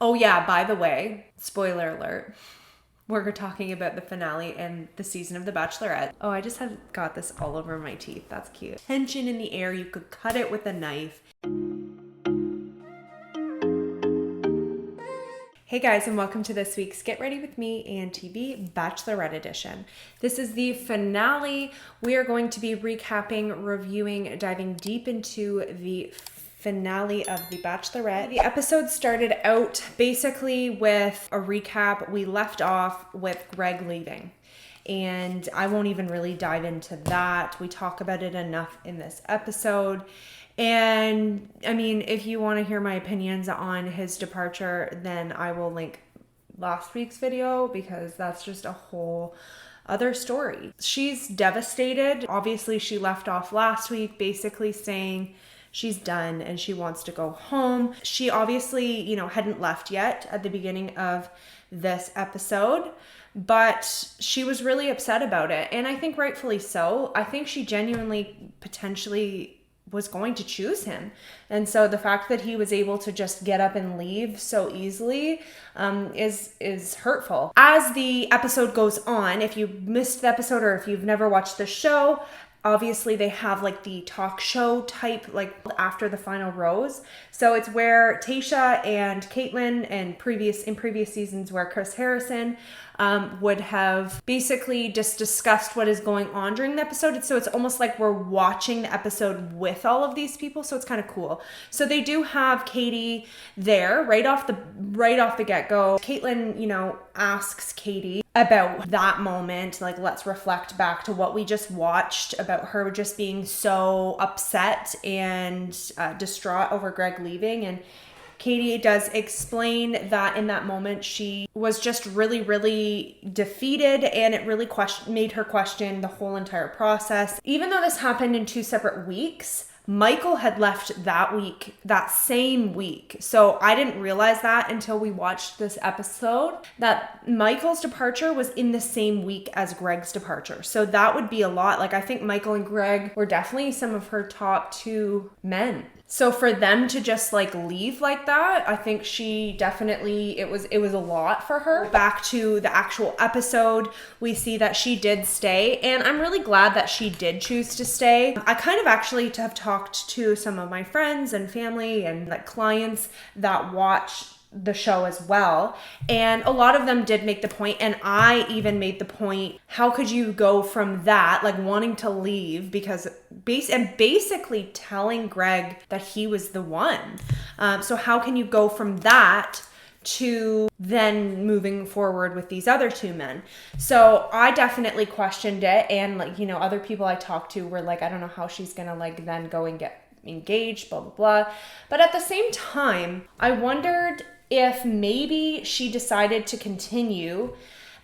Oh yeah, by the way, spoiler alert. We're talking about the finale and the season of The Bachelorette. Oh, I just have got this all over my teeth. That's cute. Tension in the air. You could cut it with a knife. Hey guys, and welcome to this week's Get Ready With Me and TV Bachelorette edition. This is the finale. We are going to be recapping, reviewing, diving deep into the finale of The Bachelorette. The episode started out basically with a recap. We left off with Greg leaving, and I won't even really dive into that. We talk about it enough in this episode. And I mean, if you want to hear my opinions on his departure, then I will link last week's video because that's just a whole other story. She's devastated. Obviously, she left off last week basically saying she's done and she wants to go home. She obviously, hadn't left yet at the beginning of this episode, but she was really upset about it. And I think rightfully so. I think she genuinely potentially was going to choose him. And so the fact that he was able to just get up and leave so easily is hurtful. As the episode goes on, if you missed the episode or if you've never watched the show, obviously they have like the talk show type, like after the final rose. So it's where Tayshia and Caitlyn and in previous seasons where Chris Harrison would have basically just discussed what is going on during the episode. So it's almost like we're watching the episode with all of these people. So it's kind of cool. So they do have Katie there right off the get-go. Caitlyn, asks Katie about that moment. Like, let's reflect back to what we just watched about her just being so upset and distraught over Greg leaving. And Katie does explain that in that moment, she was just really, really defeated, and it really made her question the whole entire process. Even though this happened in 2 separate weeks, Michael had left that same week. So I didn't realize that until we watched this episode, that Michael's departure was in the same week as Greg's departure. So that would be a lot. Like, I think Michael and Greg were definitely some of her top 2 men. So for them to just like leave like that, I think she definitely, it was a lot for her. Back to the actual episode, we see that she did stay, and I'm really glad that she did choose to stay. I kind of actually have talked to some of my friends and family and like clients that watch the show as well, and a lot of them did make the point, and I even made the point, how could you go from that, like wanting to leave because basically telling Greg that he was the one, so how can you go from that to then moving forward with these other 2 men? So I definitely questioned it, and other people I talked to were like, I don't know how she's gonna like then go and get engaged, blah blah blah. But at the same time, I wondered if maybe she decided to continue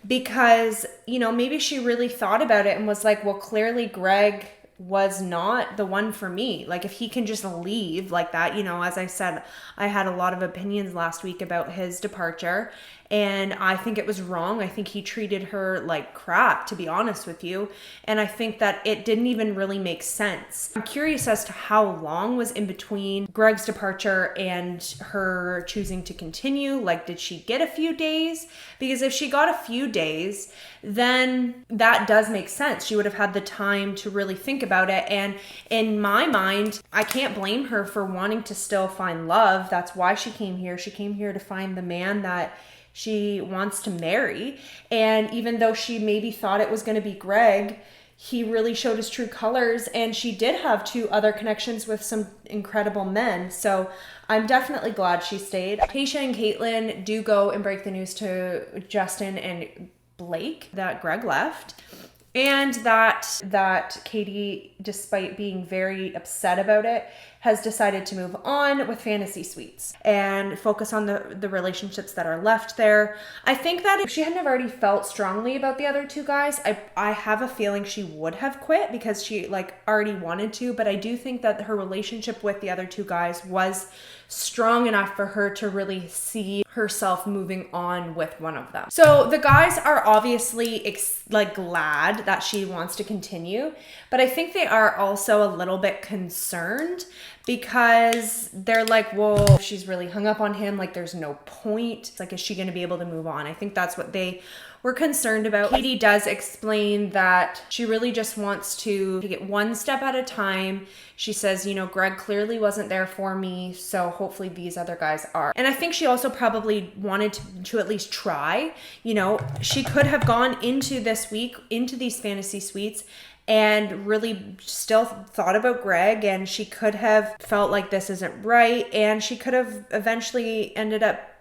because, maybe she really thought about it and was like, well, clearly Greg was not the one for me. Like, if he can just leave like that, as I said, I had a lot of opinions last week about his departure, and I think it was wrong. I think he treated her like crap, to be honest with you. And I think that it didn't even really make sense. I'm curious as to how long was in between Greg's departure and her choosing to continue. Like, did she get a few days? Because if she got a few days, then that does make sense. She would have had the time to really think about it. And in my mind, I can't blame her for wanting to still find love. That's why she came here. She came here to find the man that she wants to marry. And even though she maybe thought it was going to be Greg, he really showed his true colors, and she did have 2 other connections with some incredible men. So I'm definitely glad she stayed. Tayshia and Caitlyn do go and break the news to Justin and Blake that Greg left, and that Katie, despite being very upset about it, has decided to move on with fantasy suites and focus on the relationships that are left there. I think that if she hadn't have already felt strongly about the other 2 guys, I have a feeling she would have quit because she like already wanted to, but I do think that her relationship with the other 2 guys was strong enough for her to really see herself moving on with one of them. So the guys are obviously glad that she wants to continue, but I think they are also a little bit concerned because they're like, well, she's really hung up on him. Like, there's no point. It's like, is she going to be able to move on? I think that's what they were concerned about. Katie does explain that she really just wants to take it one step at a time. She says, you know, Greg clearly wasn't there for me, so hopefully these other guys are. And I think she also probably wanted to at least try. You know, she could have gone into this week, into these fantasy suites, and really still thought about Greg, and she could have felt like this isn't right, and she could have eventually ended up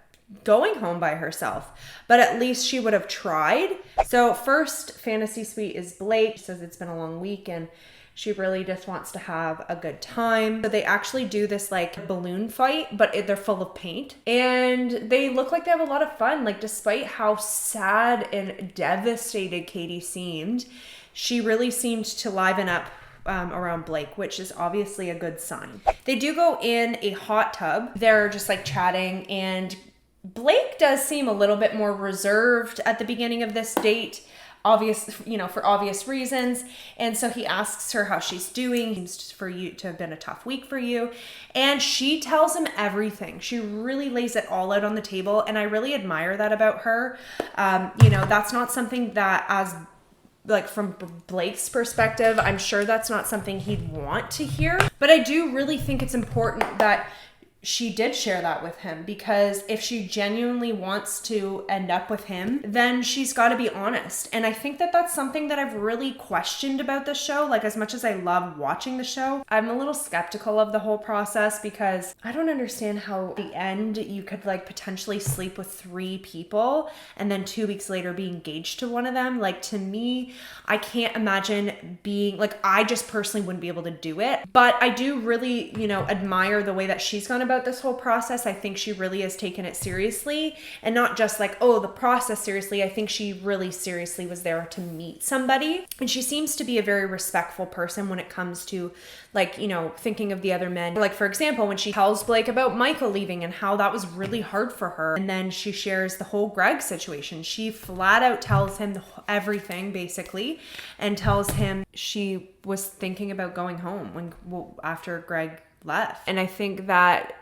going home by herself, but at least she would have tried. So first fantasy suite is Blake. She says it's been a long week and she really just wants to have a good time. So they actually do this like balloon fight, but they're full of paint, and they look like they have a lot of fun. Like, despite how sad and devastated Katie seemed, she really seemed to liven up around Blake, which is obviously a good sign. They do go in a hot tub. They're just like chatting, and Blake does seem a little bit more reserved at the beginning of this date, for obvious reasons. And so he asks her how she's doing. Seems for you to have been a tough week for you. And she tells him everything. She really lays it all out on the table. And I really admire that about her. That's not something that, as like from Blake's perspective, I'm sure that's not something he'd want to hear. But I do really think it's important that she did share that with him, because if she genuinely wants to end up with him, then she's got to be honest. And I think that that's something that I've really questioned about the show. Like, as much as I love watching the show, I'm a little skeptical of the whole process, because I don't understand how at the end you could like potentially sleep with 3 people and then 2 weeks later be engaged to one of them. Like, to me, I can't imagine being like, I just personally wouldn't be able to do it. But I do really, admire the way that she's gone about this whole process. I think she really has taken it seriously, and not just like, oh, the process seriously. I think she really seriously was there to meet somebody. And she seems to be a very respectful person when it comes to like, thinking of the other men. Like, for example, when she tells Blake about Michael leaving and how that was really hard for her, and then she shares the whole Greg situation. She flat out tells him everything basically, and tells him she was thinking about going home after Greg left. And I think that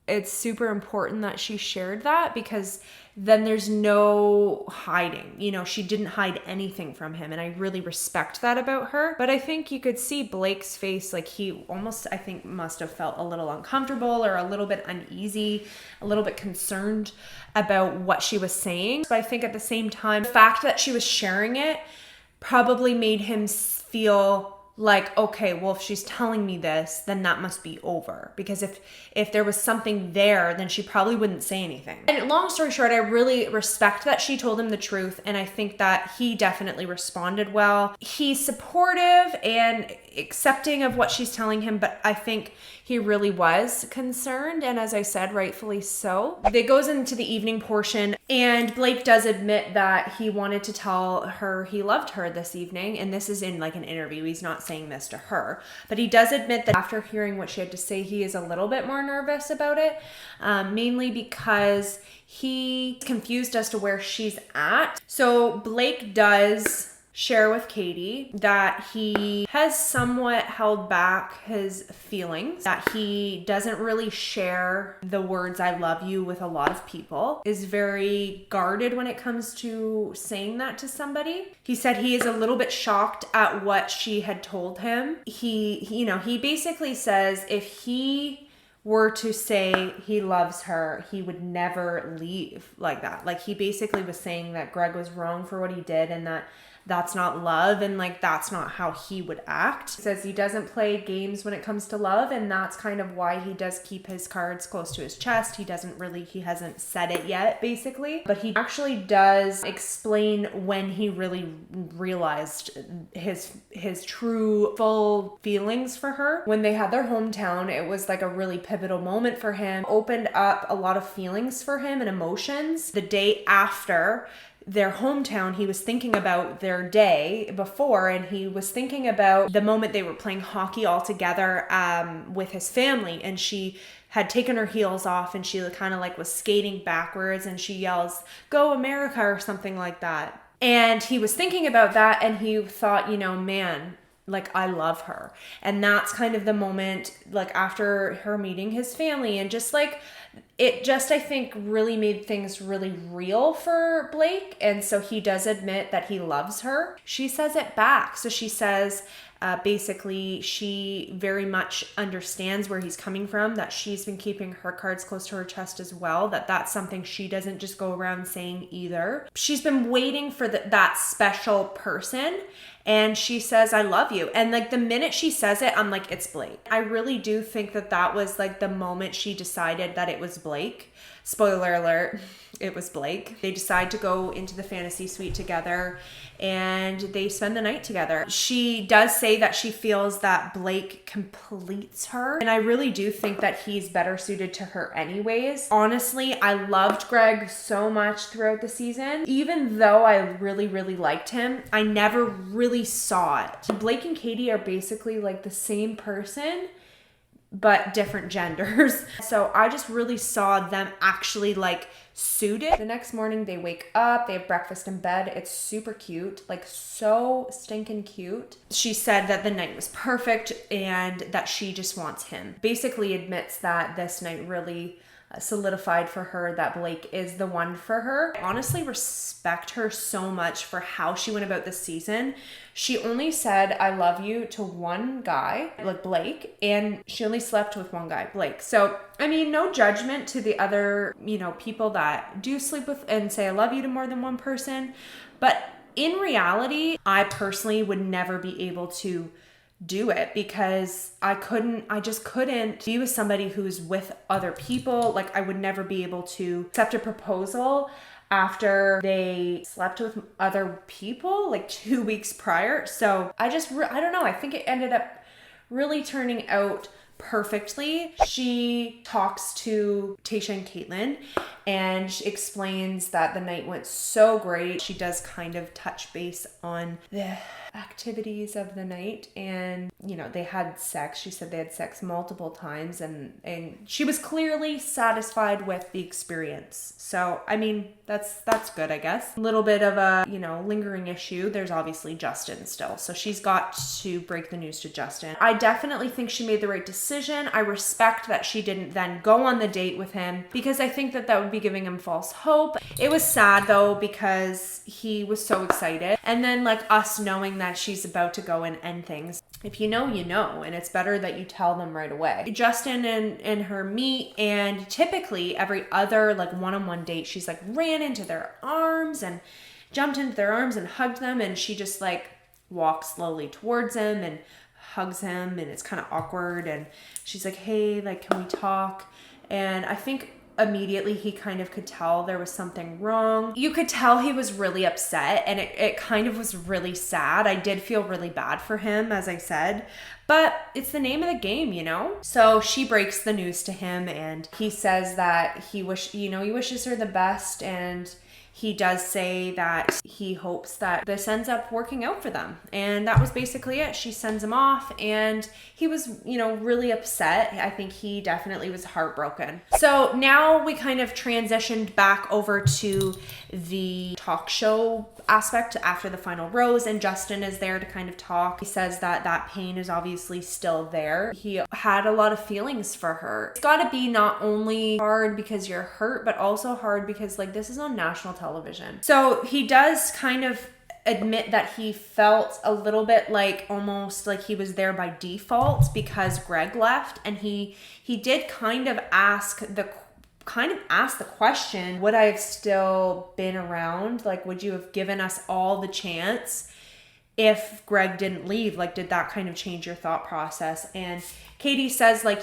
it's super important that she shared that, because then there's no hiding. She didn't hide anything from him, and I really respect that about her. But I think you could see Blake's face, like he almost, I think, must have felt a little uncomfortable or a little bit uneasy, a little bit concerned about what she was saying. But I think at the same time, the fact that she was sharing it probably made him feel like, okay, well, if she's telling me this, then that must be over. Because if there was something there, then she probably wouldn't say anything. And long story short, I really respect that she told him the truth. And I think that he definitely responded well. He's supportive and accepting of what she's telling him, but I think he really was concerned. And as I said, rightfully so. It goes into the evening portion, and Blake does admit that he wanted to tell her he loved her this evening. And this is in like an interview. He's not saying this to her, but he does admit that after hearing what she had to say, he is a little bit more nervous about it, mainly because he's confused as to where she's at. So Blake does share with Katie that he has somewhat held back his feelings, that he doesn't really share the words "I love you" with a lot of people, is very guarded when it comes to saying that to somebody. He said he is a little bit shocked at what she had told him. He basically says if he were to say he loves her, he would never leave like that. Like, he basically was saying that Greg was wrong for what he did, and that's not love, and like that's not how he would act. He says he doesn't play games when it comes to love, and that's kind of why he does keep his cards close to his chest. He hasn't said it yet, basically, but he actually does explain when he really realized his true full feelings for her. When they had their hometown, it was like a really pivotal moment for him. Opened up a lot of feelings for him and emotions. The day after their hometown, he was thinking about their day before, and he was thinking about the moment they were playing hockey all together with his family, and she had taken her heels off and she kind of like was skating backwards, and she yells, "Go America," or something like that. And he was thinking about that, and he thought, man, like, I love her. And that's kind of the moment, like, after her meeting his family, and just like, it just, I think, really made things really real for Blake. And so he does admit that he loves her. She says it back. So she says, basically, she very much understands where he's coming from, that she's been keeping her cards close to her chest as well, that's something she doesn't just go around saying either. She's been waiting for that special person, and she says, I love you. And like, the minute she says it, I'm like, it's Blake. I really do think that was like the moment she decided that it was Blake. Spoiler alert, it was Blake. They decide to go into the fantasy suite together, and they spend the night together. She does say that she feels that Blake completes her, and I really do think that he's better suited to her anyways. Honestly, I loved Greg so much throughout the season. Even though I really, really liked him, I never really saw it. Blake and Katie are basically like the same person, but different genders. So I just really saw them actually like suited. The next morning they wake up, they have breakfast in bed. It's super cute, like so stinking cute. She said that the night was perfect and that she just wants him. Basically admits that this night really solidified for her that Blake is the one for her. I honestly respect her so much for how she went about this season. She only said, I love you to one guy, like Blake, and she only slept with one guy, Blake. So, I mean, no judgment to the other, people that do sleep with and say, I love you to more than one person. But in reality, I personally would never be able to do it, because I just couldn't be with somebody who's with other people. Like, I would never be able to accept a proposal after they slept with other people like 2 weeks prior. So I don't know. I think it ended up really turning out perfectly. She talks to Tayshia and Caitlin, and she explains that the night went so great. She does kind of touch base on the activities of the night, and they had sex. She said they had sex multiple times, and she was clearly satisfied with the experience. So I mean, that's good, I guess. A little bit of a lingering issue. There's obviously Justin still, so she's got to break the news to Justin. I definitely think she made the right decision. I respect that she didn't then go on the date with him, because I think that would be giving him false hope. It was sad though, because he was so excited, and then like us knowing that she's about to go and end things. If you know, and it's better that you tell them right away. Justin and her meet, and typically every other like one-on-one date, she's like ran into their arms and jumped into their arms and hugged them, and she just like walks slowly towards him and hugs him, and it's kind of awkward, and she's like, hey, like, can we talk? And I think immediately he kind of could tell there was something wrong. You could tell he was really upset, and it kind of was really sad. I did feel really bad for him, as I said, but it's the name of the game, So she breaks the news to him, and he says that he wishes her the best, and he does say that he hopes that this ends up working out for them. And that was basically it. She sends him off, and he was, really upset. I think he definitely was heartbroken. So now we kind of transitioned back over to the talk show aspect after the final rose, and Justin is there to kind of talk. He says that pain is obviously still there. He had a lot of feelings for her. It's got to be not only hard because you're hurt, but also hard because like this is on national television. So he does kind of admit that he felt a little bit like almost like he was there by default because Greg left, and he did kind of ask the question, would I have still been around? Like, would you have given us all the chance if Greg didn't leave? Like, did that kind of change your thought process? And Katie says, like,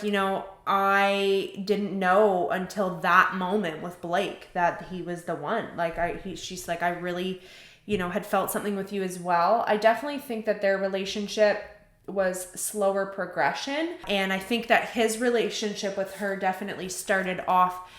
I didn't know until that moment with Blake that he was the one. Like, she's like, I really, had felt something with you as well. I definitely think that their relationship was slower progression, and I think that his relationship with her definitely started off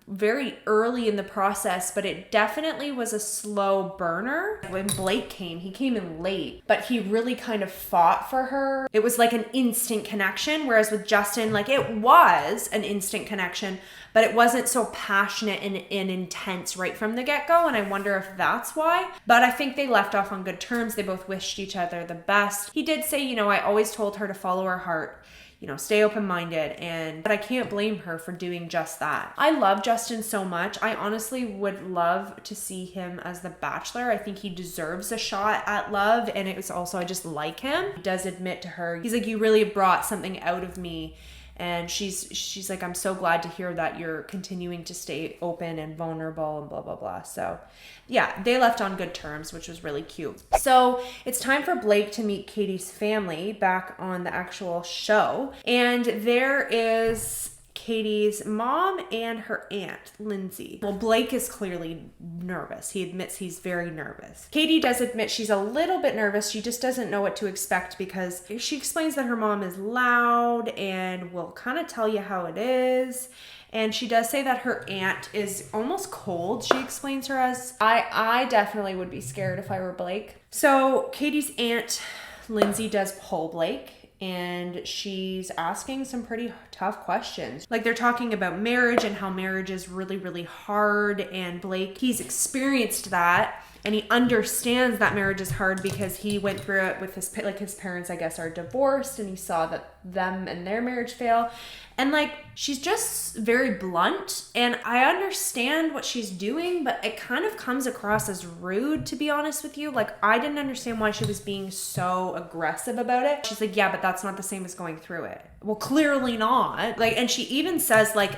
very early in the process, but it definitely was a slow burner. When Blake came, he came in late, but he really kind of fought for her. It was like an instant connection, whereas with Justin, like it was an instant connection, but it wasn't so passionate and intense right from the get-go, and I wonder if that's why. But I think they left off on good terms. They both wished each other the best. He did say, you know, I always told her to follow her heart, you know, stay open-minded, but I can't blame her for doing just that. I love Justin so much. I honestly would love to see him as the Bachelor. I think he deserves a shot at love, and it was also, I just like him. He does admit to her, he's like, you really brought something out of me. And she's like, I'm so glad to hear that you're continuing to stay open and vulnerable and blah, blah, blah. So yeah, they left on good terms, which was really cute. So it's time for Blake to meet Katie's family back on the actual show. And there is Katie's mom and her aunt, Lindsay. Well, Blake is clearly nervous. He admits he's very nervous. Katie does admit she's a little bit nervous. She just doesn't know what to expect because she explains that her mom is loud and will kind of tell you how it is. And she does say that her aunt is almost cold. She explains her as, I definitely would be scared if I were Blake. So Katie's aunt, Lindsay, does pull Blake. And she's asking some pretty tough questions. Like they're talking about marriage and how marriage is really, really hard. And Blake, he's experienced that. And he understands that marriage is hard because he went through it with his parents, I guess, are divorced. And he saw that them and their marriage fail. And like, she's just very blunt, and I understand what she's doing, but it kind of comes across as rude, to be honest with you. Like, I didn't understand why she was being so aggressive about it. She's like, yeah, but that's not the same as going through it. Well, clearly not. Like, and she even says like,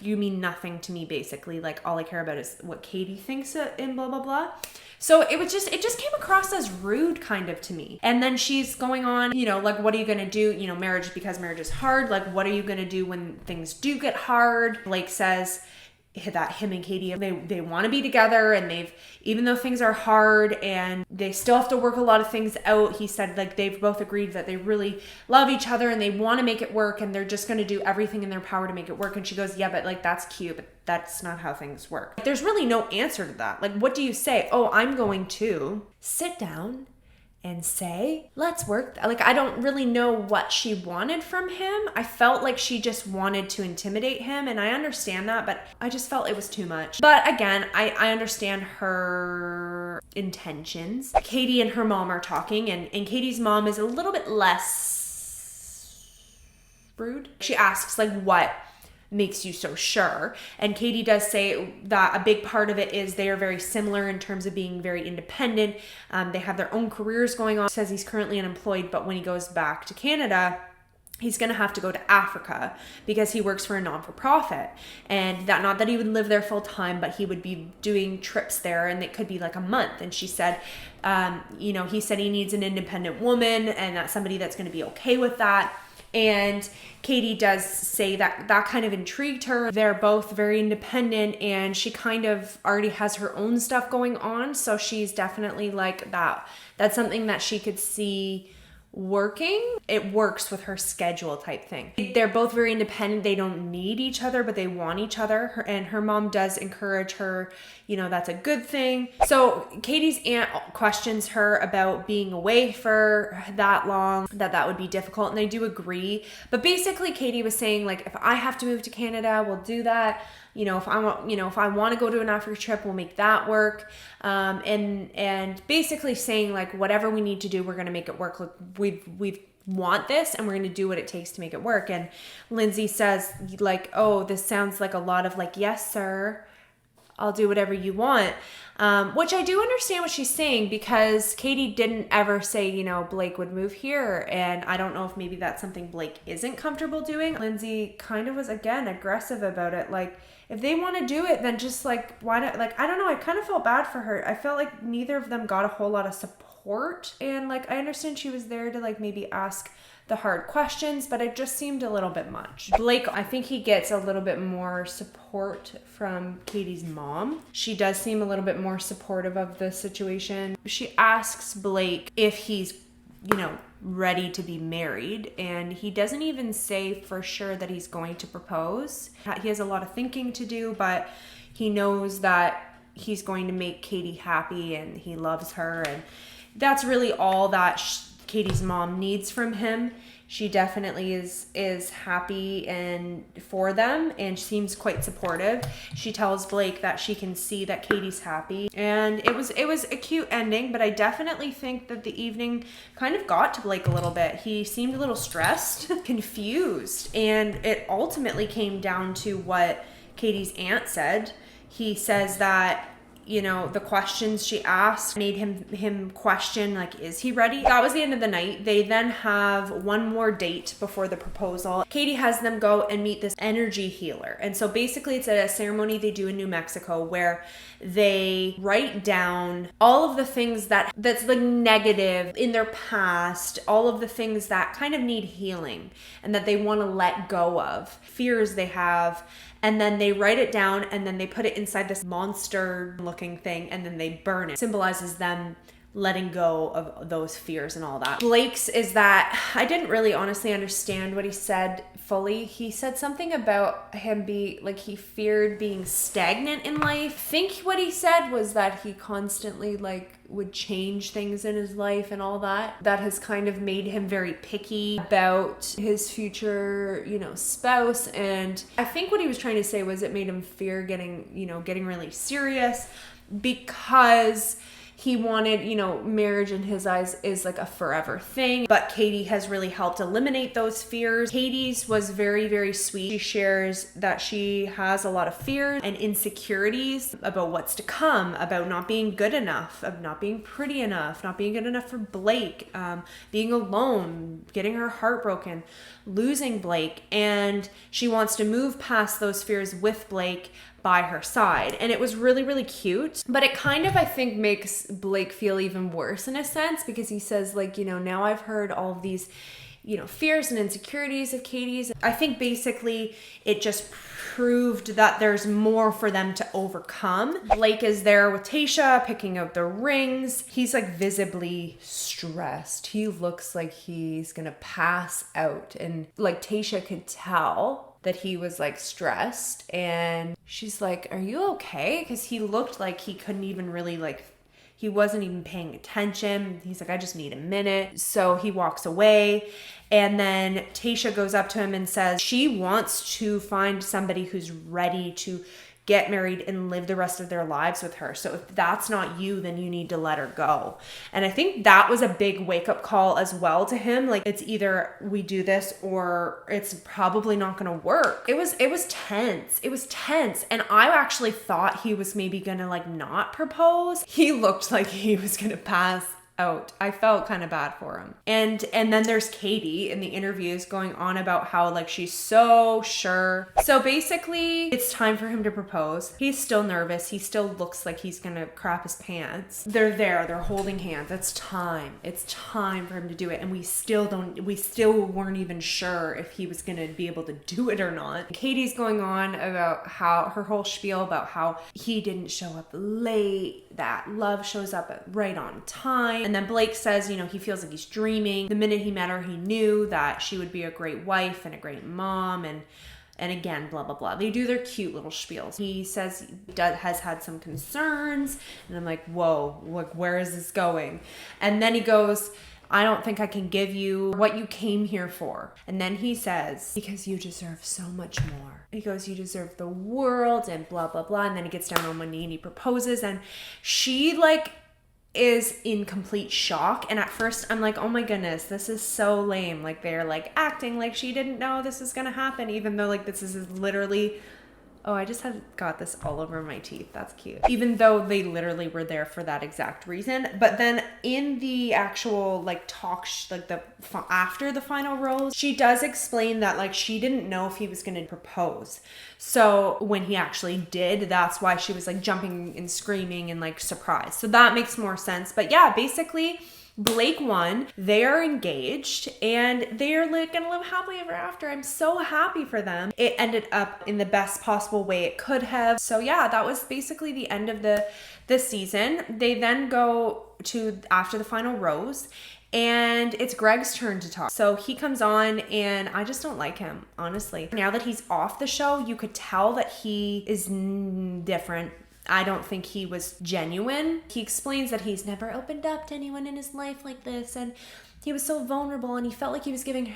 you mean nothing to me, basically. Like, all I care about is what Katie thinks and blah, blah, blah. So it just came across as rude kind of to me. And then she's going on, you know, like, what are you going to do? You know, marriage, because marriage is hard. Like, what are you going to do when things do get hard? Blake says that him and Katie, they want to be together, and even though things are hard and they still have to work a lot of things out, he said like they've both agreed that they really love each other and they want to make it work, and they're just going to do everything in their power to make it work. And she goes, yeah, but like, that's cute, but that's not how things work. There's really no answer to that. Like, what do you say? Oh, I'm going to sit down and say, let's work. Like, I don't really know what she wanted from him. I felt like she just wanted to intimidate him, and I understand that, but I just felt it was too much. But again, I understand her intentions. Katie and her mom are talking, and Katie's mom is a little bit less rude. She asks like, what makes you so sure? And Katie does say that a big part of it is they are very similar in terms of being very independent. They have their own careers going on. He says he's currently unemployed, but when he goes back to Canada, he's going to have to go to Africa because he works for a non-for-profit, and that, not that he would live there full time, but he would be doing trips there, and it could be like a month. And she said, you know, he said he needs an independent woman, and that's somebody that's going to be okay with that. And Katie does say that that kind of intrigued her. They're both very independent, and she kind of already has her own stuff going on. So she's definitely like that. That's something that she could see working. It works with her schedule type thing. They're both very independent. They don't need each other, but they want each other. And her mom does encourage her, you know, that's a good thing. So Katie's aunt questions her about being away for that long, that would be difficult. And they do agree. But basically Katie was saying like, if I have to move to Canada, we'll do that. You know, if I want to go to an Africa trip, we'll make that work. And basically saying like, whatever we need to do, we're going to make it work. Look, we want this, and we're going to do what it takes to make it work. And Lindsay says like, oh, this sounds like a lot of like, yes, sir, I'll do whatever you want. Which I do understand what she's saying, because Katie didn't ever say, you know, Blake would move here. And I don't know if maybe that's something Blake isn't comfortable doing. Lindsay kind of was, again, aggressive about it. Like, if they want to do it, then just like, why not? Like, I don't know. I kind of felt bad for her. I felt like neither of them got a whole lot of support. And like, I understand she was there to like maybe ask the hard questions, but it just seemed a little bit much. Blake, I think he gets a little bit more support from Katie's mom. She does seem a little bit more supportive of the situation. She asks Blake if he's, you know, ready to be married, and he doesn't even say for sure that he's going to propose. He has a lot of thinking to do, but he knows that he's going to make Katie happy and he loves her, and that's really all that Katie's mom needs from him. She definitely is happy and for them, and seems quite supportive. She tells Blake that she can see that Katie's happy, and it was a cute ending. But I definitely think that the evening kind of got to Blake a little bit. He seemed a little stressed, confused, and it ultimately came down to what Katie's aunt said. He says that, you know, the questions she asked made him question, like, is he ready? That was the end of the night. They then have one more date before the proposal. Katie has them go and meet this energy healer. And so basically it's a ceremony they do in New Mexico where they write down all of the things that's like negative in their past, all of the things that kind of need healing and that they want to let go of, fears they have. And then they write it down, and then they put it inside this monster looking thing, and then they burn it. Symbolizes them letting go of those fears and all that. Blake's is that I didn't really honestly understand what he said fully. He said something about him he feared being stagnant in life. I think what he said was that he constantly would change things in his life and all that. That has kind of made him very picky about his future, spouse. And I think what he was trying to say was it made him fear getting really serious, because he wanted, marriage in his eyes is like a forever thing. But Katie has really helped eliminate those fears. Katie's was very, very sweet. She shares that she has a lot of fears and insecurities about what's to come, about not being good enough, of not being pretty enough, not being good enough for Blake, being alone, getting her heart broken, losing Blake. And she wants to move past those fears with Blake by her side. And it was really, really cute. But it kind of, I think, makes Blake feel even worse in a sense, because he says, now I've heard all of these, fears and insecurities of Katie's. I think basically it just proved that there's more for them to overcome. Blake is there with Tayshia picking out the rings. He's visibly stressed. He looks like he's gonna pass out, and Tayshia could tell that he was stressed, and she's like, are you okay? Because he looked like he couldn't even really he wasn't even paying attention. He's like, I just need a minute. So he walks away, and then Tayshia goes up to him and says she wants to find somebody who's ready to get married and live the rest of their lives with her. So if that's not you, then you need to let her go. And I think that was a big wake-up call as well to him. It's either we do this or it's probably not gonna work. It was tense. It was tense. And I actually thought he was maybe gonna not propose. He looked like he was gonna pass out. I felt kind of bad for him. And then there's Katie in the interviews going on about how she's so sure. So basically it's time for him to propose. He's still nervous. He still looks like he's gonna crap his pants. They're holding hands. It's time for him to do it. And we still weren't even sure if he was gonna be able to do it or not. Katie's going on about how her whole spiel about how he didn't show up late, that love shows up right on time. And then Blake says, he feels like he's dreaming. The minute he met her, he knew that she would be a great wife and a great mom, and again, blah, blah, blah. They do their cute little spiels. He says he has had some concerns, and I'm like, whoa, where is this going? And then he goes, I don't think I can give you what you came here for. And then he says, because you deserve so much more. He goes, you deserve the world, and blah, blah, blah. And then he gets down on one knee and he proposes, and she is in complete shock. And at first I'm like, oh my goodness, this is so lame. They're acting like she didn't know this was gonna happen, even though this is literally, oh, I just got this all over my teeth. That's cute. Even though they literally were there for that exact reason. But then in the actual talk, after the final rose, she does explain that she didn't know if he was gonna propose. So when he actually did, that's why she was jumping and screaming and surprised. So that makes more sense. But yeah, basically Blake won. They are engaged and they're gonna live happily ever after. I'm so happy for them. It ended up in the best possible way it could have. So yeah, that was basically the end of the season. They then go to after the final rose, And it's Greg's turn to talk. So he comes on and I just don't like him, honestly. Now that he's off the show, you could tell that he is different. I don't think he was genuine. He explains that he's never opened up to anyone in his life like this, and he was so vulnerable and he felt like he was giving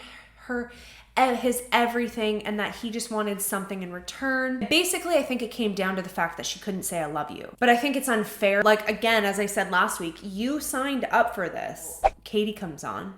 her his everything and that he just wanted something in return. Basically, I think it came down to the fact that she couldn't say I love you. But I think it's unfair. Like, again, as I said last week, you signed up for this. Katie comes on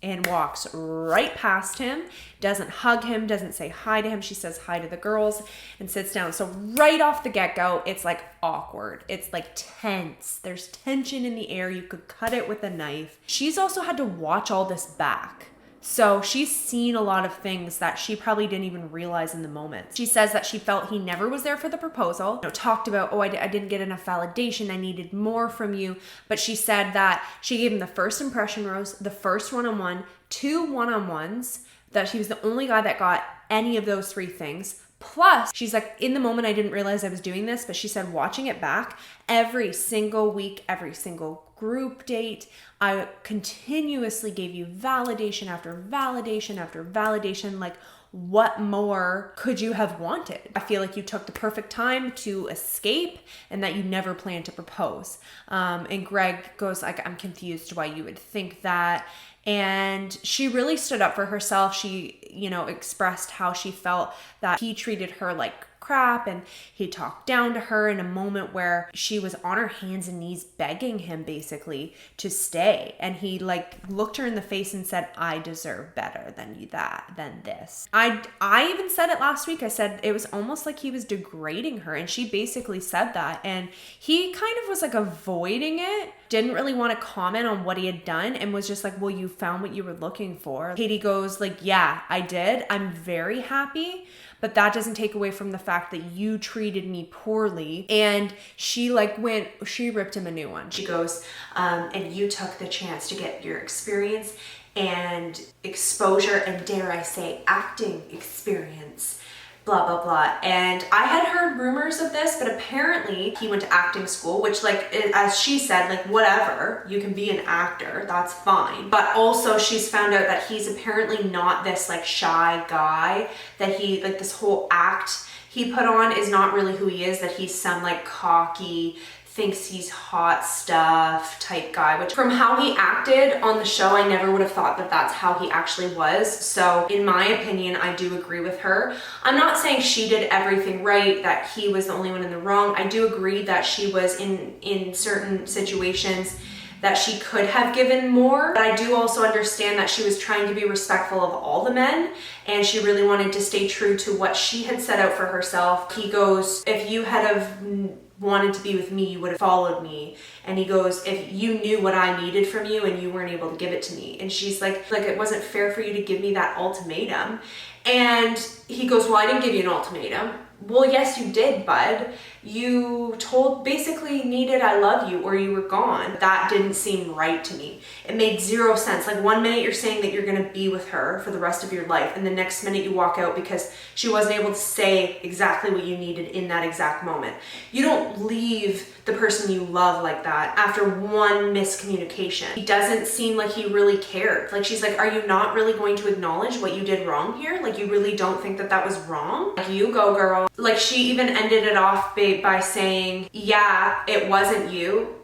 and walks right past him, doesn't hug him, doesn't say hi to him. She says hi to the girls and sits down. So right off the get-go, it's like awkward. It's like tense. There's tension in the air. You could cut it with a knife. She's also had to watch all this back. So she's seen a lot of things that she probably didn't even realize in the moment. She says that she felt he never was there for the proposal. Talked about, I didn't get enough validation. I needed more from you. But she said that she gave him the first impression rose, the first one-on-one, 2 one-on-ones, that she was the only guy that got any of those 3 things. Plus, she's like, in the moment, I didn't realize I was doing this, but she said, watching it back, every single week, every single group date, I continuously gave you validation after validation after validation. Like, what more could you have wanted? I feel like you took the perfect time to escape and that you never planned to propose. And Greg goes like, I'm confused why you would think that. And she really stood up for herself. She, expressed how she felt that he treated her like crap and he talked down to her in a moment where she was on her hands and knees begging him basically to stay. And he looked her in the face and said, I deserve better than this. I even said it last week. I said it was almost like he was degrading her, and she basically said that. And he kind of was like avoiding it, didn't really want to comment on what he had done, and was just like, well, you found what you were looking for. Katie goes like, yeah, I did. I'm very happy. But that doesn't take away from the fact that you treated me poorly. And she ripped him a new one. She goes, and you took the chance to get your experience and exposure and, dare I say, acting experience, blah, blah, blah. And I had heard rumors of this, but apparently he went to acting school, which as she said, whatever, you can be an actor, that's fine. But also she's found out that he's apparently not this shy guy, that he, this whole act he put on is not really who he is, that he's some cocky, thinks he's hot stuff type guy, which from how he acted on the show, I never would have thought that that's how he actually was. So in my opinion, I do agree with her. I'm not saying she did everything right, that he was the only one in the wrong. I do agree that she was in certain situations that she could have given more. But I do also understand that she was trying to be respectful of all the men, and she really wanted to stay true to what she had set out for herself. He goes, if you had have wanted to be with me, you would have followed me. And he goes, if you knew what I needed from you and you weren't able to give it to me. And she's like it wasn't fair for you to give me that ultimatum. And he goes, well, I didn't give you an ultimatum. Well, yes, you did, bud. You basically needed I love you or you were gone. That didn't seem right to me. It made zero sense. 1 minute you're saying that you're gonna be with her for the rest of your life, and the next minute you walk out because she wasn't able to say exactly what you needed in that exact moment. You don't leave the person you love like that after one miscommunication. He doesn't seem like he really cared. She's like, are you not really going to acknowledge what you did wrong here? You really don't think that was wrong? You go, girl. She even ended it off by saying, yeah, it wasn't you.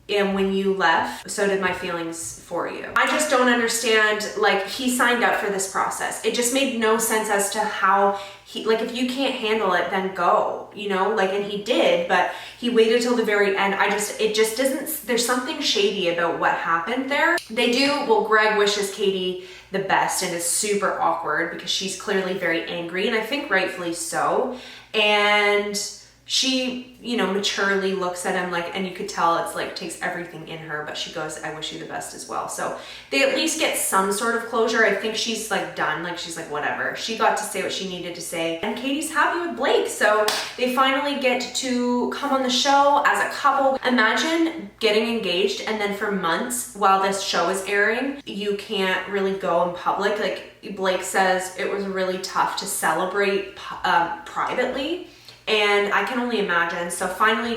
And when you left, so did my feelings for you. I just don't understand, he signed up for this process. It just made no sense as to how he, if you can't handle it, then go, and he did, but he waited till the very end. It just doesn't, there's something shady about what happened there. Greg wishes Katie the best and is super awkward because she's clearly very angry, and I think rightfully so. And she, maturely looks at him and you could tell it's takes everything in her, but she goes, I wish you the best as well. So they at least get some sort of closure. I think she's done. She's whatever. She got to say what she needed to say, and Katie's happy with Blake. So they finally get to come on the show as a couple. Imagine getting engaged and then for months while this show is airing, you can't really go in public. Blake says it was really tough to celebrate privately. And I can only imagine. So finally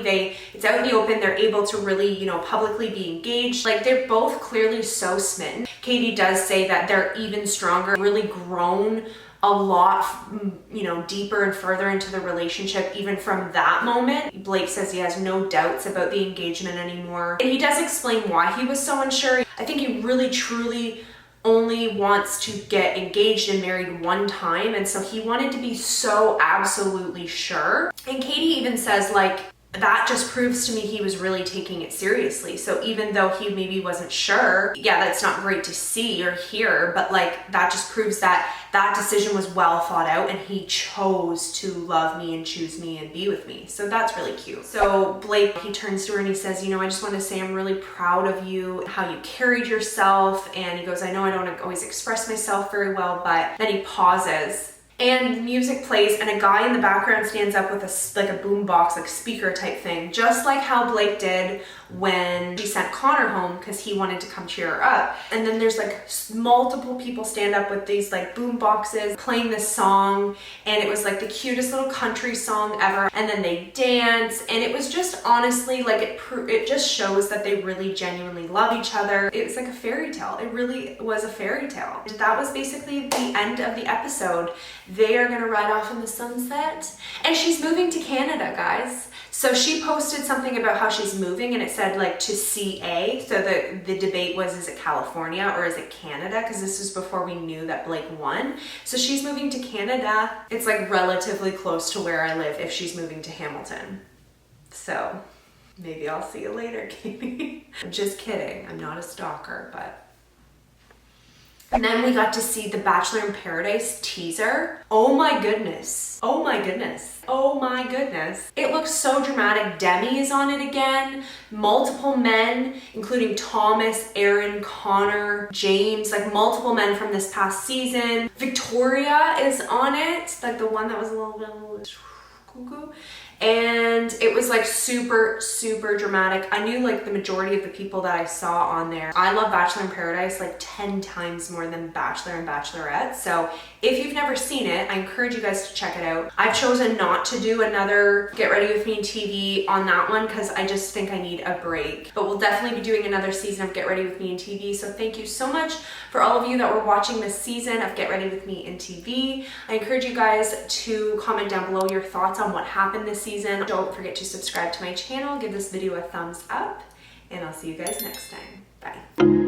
it's out in the open. They're able to really, you know, publicly be engaged. Like, they're both clearly so smitten. Katie does say that they're even stronger, really grown a lot, you know, deeper and further into the relationship even from that moment. Blake says he has no doubts about the engagement anymore. And he does explain why he was so unsure. I think he really truly only wants to get engaged and married one time, and so he wanted to be so absolutely sure. And Katie even says, like, that just proves to me he was really taking it seriously. So even though he maybe wasn't sure, yeah, that's not great to see or hear, but like, that just proves that that decision was well thought out and he chose to love me and choose me and be with me. So that's really cute. So Blake, he turns to her and he says, you know, I just want to say I'm really proud of you, how you carried yourself. And he goes, I know I don't always express myself very well, but then he pauses. And music plays and a guy in the background stands up with a boom box, like speaker type thing, just like how Blake did when she sent Connor home because he wanted to come cheer her up. And then there's like multiple people stand up with these like boom boxes playing this song, and it was like the cutest little country song ever. And then they dance, and it was just honestly like it just shows that they really genuinely love each other. It was like a fairy tale. It really was a fairy tale. That was basically the end of the episode. They are gonna ride off in the sunset, and she's moving to Canada, guys. So she posted something about how she's moving, and it said like to CA. So the debate was, is it California or is it Canada? Because this was before we knew that Blake won. So she's moving to Canada. It's like relatively close to where I live if she's moving to Hamilton. So maybe I'll see you later, Katie. I'm just kidding. I'm not a stalker, but. And then we got to see the Bachelor in Paradise teaser. Oh my goodness. Oh my goodness. Oh my goodness. It looks so dramatic. Demi is on it again. Multiple men, including Thomas, Aaron, Connor, James, like multiple men from this past season. Victoria is on it, like the one that was a little bit cuckoo. And it was like super, super dramatic. I knew like the majority of the people that I saw on there. I love Bachelor in Paradise like 10 times more than Bachelor and Bachelorette. So if you've never seen it, I encourage you guys to check it out. I've chosen not to do another Get Ready With Me and TV on that one because I just think I need a break. But we'll definitely be doing another season of Get Ready With Me and TV. So thank you so much for all of you that were watching this season of Get Ready With Me and TV. I encourage you guys to comment down below your thoughts on what happened this season. Don't forget to subscribe to my channel, give this video a thumbs up, and I'll see you guys next time. Bye.